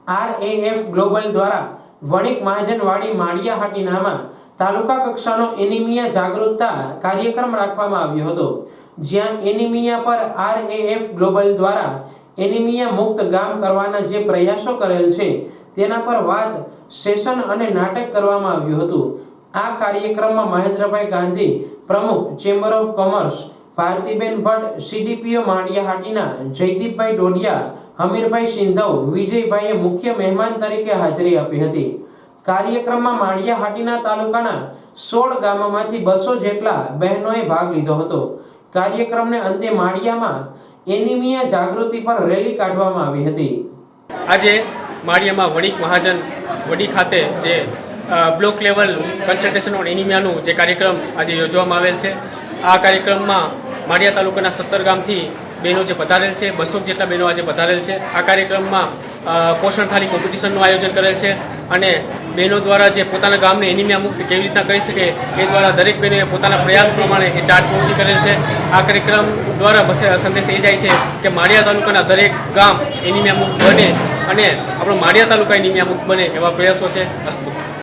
RAF global દ્વારા વણિક મહાજનવાડી માળિયાહાટીનામાં તાલુકા કક્ષાનો anaemia જાગૃતતા કાર્યક્રમ રાખવામાં આવ્યો હતો, જ્યાં એનિમિયા પર RAF ગ્લોબલ દ્વારા એનિમિયા મુક્ત ગામ કરવાના જે પ્રયાસો કરેલ છે તેના પર વાત, સેશન અને નાટક કરવામાં આવ્યું હતું। આ કાર્યક્રમમાં મહેન્દ્રભાઈ ગાંધી, પ્રમુખ chamber of commerce, Bharatiben Bhatt, CDPO Maliyahatina Jaydeepbhai Dodiya, Hamirbhai Sindhav, વિજયભાઈએ મુખ્ય મહેમાન તરીકે હાજરી આપી હતી। કાર્યક્રમમાં માળિયાહાટીના તાલુકાના 16 ગામોમાંથી 200 જેટલા બહેનોએ ભાગ લીધો હતો। કાર્યક્રમને અંતે માળિયામાં એનિમિયા જાગૃતિ પર રેલી કાઢવામાં આવી હતી। આજે માળિયામાં વણિક મહાજન વડી ખાતે જે બ્લોક લેવલ કન્સલ્ટેશન ઓન એનિમિયાનું જે કાર્યક્રમ આજે યોજવામાં આવેલ છે। આ કાર્યક્રમમાં માળિયા તાલુકાના 17 ગામથી બહેનો જે પધારેલ છે, 200 જેટલા બહેનો આજે પધારેલ છે। આ કાર્યક્રમમાં પોષણ થાળી કોમ્પિટિશનનું આયોજન કરેલ છે અને બહેનો દ્વારા જે પોતાના ગામને એનિમિયા મુક્ત કેવી રીતના કરી શકે એ દ્વારા દરેક બહેનોએ પોતાના પ્રયાસ પ્રમાણે એ ચાર્ટ પ્રવૃત્તિ કરેલ છે। આ કાર્યક્રમ દ્વારા બસ સંદેશ એ જાય છે કે માળિયા તાલુકાના દરેક ગામ એનિમિયા મુક્ત બને અને આપણો માળિયા તાલુકા એનિમિયા મુક્ત બને એવા પ્રયાસો છે। અસ્તુ।